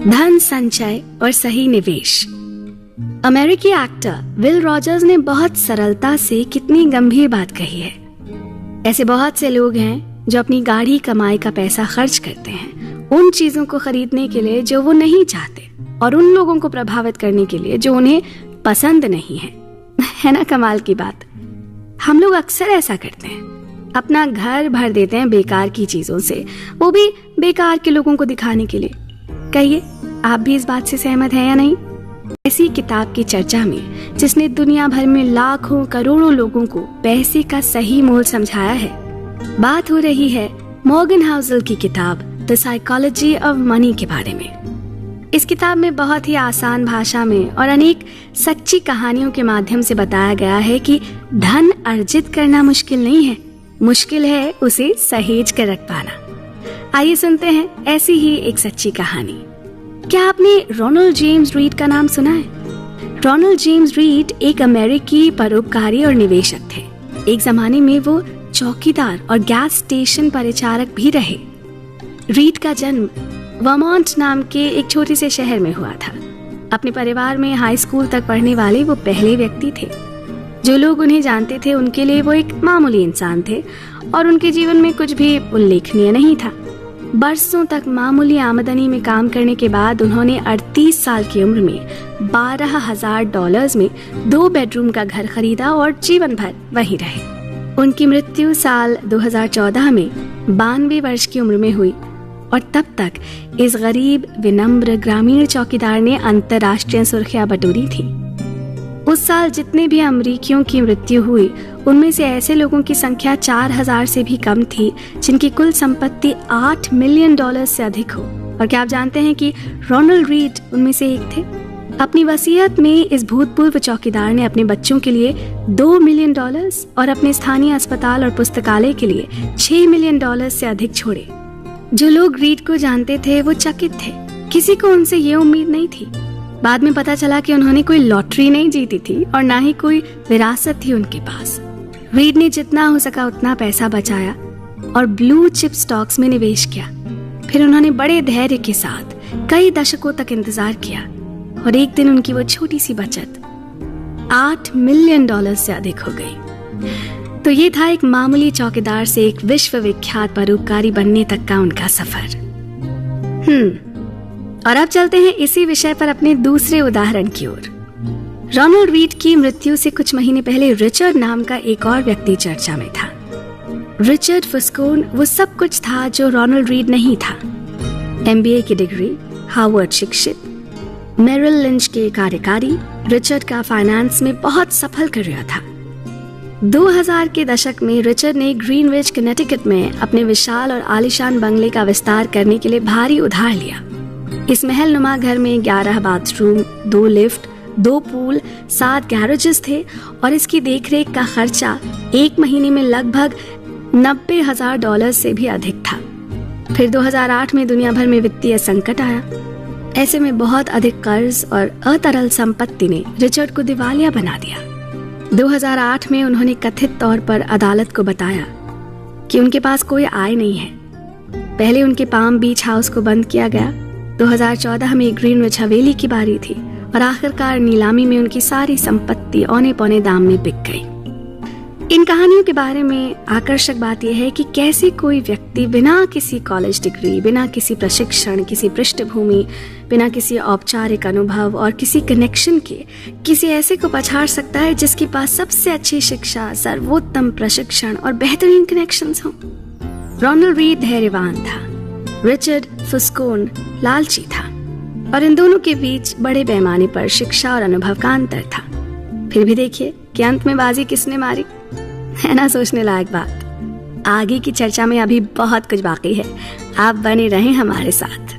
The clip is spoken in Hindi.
धन संचय और सही निवेश। अमेरिकी एक्टर विल रॉजर्स ने बहुत सरलता से कितनी गंभीर बात कही है। ऐसे बहुत से लोग हैं जो अपनी गाढ़ी कमाई का पैसा खर्च करते हैं उन चीजों को खरीदने के लिए जो वो नहीं चाहते, और उन लोगों को प्रभावित करने के लिए जो उन्हें पसंद नहीं है ना कमाल की बात। हम लोग अक्सर ऐसा करते हैं, अपना घर भर देते हैं बेकार की चीजों से, वो भी बेकार के लोगों को दिखाने के लिए। कहिए, आप भी इस बात से सहमत हैं या नहीं? ऐसी किताब की चर्चा में जिसने दुनिया भर में लाखों करोड़ों लोगों को पैसे का सही मोल समझाया है, बात हो रही है मॉर्गन हाउसल की किताब द साइकोलॉजी ऑफ मनी के बारे में। इस किताब में बहुत ही आसान भाषा में और अनेक सच्ची कहानियों के माध्यम से बताया गया है कि धन अर्जित करना मुश्किल नहीं है, मुश्किल है उसे सहेज कर रख पाना। आइए सुनते हैं ऐसी ही एक सच्ची कहानी। क्या आपने रोनाल्ड जेम्स रीड का नाम सुना है? रोनाल्ड जेम्स रीड एक अमेरिकी परोपकारी और निवेशक थे। एक जमाने में वो चौकीदार और गैस स्टेशन परिचारक भी रहे। रीड का जन्म वर्मोंट नाम के एक छोटे से शहर में हुआ था। अपने परिवार में हाई स्कूल तक पढ़ने वाले वो पहले व्यक्ति थे। जो लोग उन्हें जानते थे उनके लिए वो एक मामूली इंसान थे और उनके जीवन में कुछ भी उल्लेखनीय नहीं था। बरसों तक मामूली आमदनी में काम करने के बाद उन्होंने 38 साल की उम्र में $12,000 में 2 बेडरूम का घर खरीदा और जीवन भर वहीं रहे। उनकी मृत्यु साल 2014 में 92 वर्ष की उम्र में हुई और तब तक इस गरीब विनम्र ग्रामीण चौकीदार ने अंतर्राष्ट्रीय सुर्खियां बटोरी थी। उस साल जितने भी अमेरिकियों की मृत्यु हुई उनमें से ऐसे लोगों की संख्या 4,000 से भी कम थी जिनकी कुल संपत्ति $8 मिलियन से अधिक हो। और क्या आप जानते हैं कि रोनाल्ड रीड उनमें से एक थे? अपनी वसीयत में इस भूतपूर्व चौकीदार ने अपने बच्चों के लिए $2 मिलियन और अपने स्थानीय अस्पताल और पुस्तकालय के लिए $6 मिलियन से अधिक छोड़े। जो लोग रीड को जानते थे वो चकित थे, किसी को उनसे ये उम्मीद नहीं थी। बाद में पता चला कि उन्होंने कोई लॉटरी नहीं जीती थी और ना ही कोई विरासत थी उनके पास। रीड ने जितना हो सका उतना पैसा बचाया और ब्लू चिप स्टॉक्स में निवेश किया। फिर उन्होंने बड़े धैर्य के साथ कई दशकों तक इंतजार किया और एक दिन उनकी वो छोटी सी बचत $8 मिलियन से अधिक हो गई। तो ये था एक मामूली चौकीदार से एक विश्वविख्यात परोपकारी बनने तक का उनका सफर। और अब चलते हैं इसी विषय पर अपने दूसरे उदाहरण की ओर। रोनाल्ड रीड की मृत्यु से कुछ महीने पहले रिचर्ड नाम का एक और व्यक्ति चर्चा में था। रिचर्ड फस्कोन वो सब कुछ था जो रोनाल्ड रीड नहीं था। MBA की डिग्री, हार्वर्ड शिक्षित, मेरिल लिंच के कार्यकारी, रिचर्ड का फाइनेंस में बहुत सफल करियर था। 2000 के दशक में रिचर्ड ने ग्रीनविच कनेटिकट में अपने विशाल और आलीशान बंगले का विस्तार करने के लिए भारी उधार लिया। इस महल नुमा घर में 11 बाथरूम, 2 लिफ्ट, 2 पूल, 7 गैरेजेस थे और इसकी देखरेख का खर्चा एक महीने में लगभग $90,000 से भी अधिक था। फिर 2008 में दुनिया भर में वित्तीय संकट आया। ऐसे में बहुत अधिक कर्ज और अतरल संपत्ति ने रिचर्ड को दिवालिया बना दिया। 2008 में उन्होंने कथित तौर पर अदालत को बताया कि उनके पास कोई आय नहीं है। पहले उनके पाम बीच हाउस को बंद किया गया। 2014 में ग्रीनविच हवेली की बारी थी और आखिरकार नीलामी में उनकी सारी संपत्ति औने पौने दाम में बिक गई। इन कहानियों के बारे में आकर्षक बात यह है कि कैसे कोई व्यक्ति बिना किसी कॉलेज डिग्री, बिना किसी प्रशिक्षण, किसी पृष्ठभूमि, बिना किसी औपचारिक अनुभव और किसी कनेक्शन के किसी ऐसे को पछाड़ सकता है जिसके पास सबसे अच्छी शिक्षा, सर्वोत्तम प्रशिक्षण और बेहतरीन कनेक्शंस हों। रोनाल्ड रीड धैर्यवान था, रिचर्ड फस्कोन लालची था और इन दोनों के बीच बड़े पैमाने पर शिक्षा और अनुभव का अंतर था। फिर भी देखिए कि अंत में बाजी किसने मारी, है ना सोचने लायक बात। आगे की चर्चा में अभी बहुत कुछ बाकी है, आप बने रहें हमारे साथ।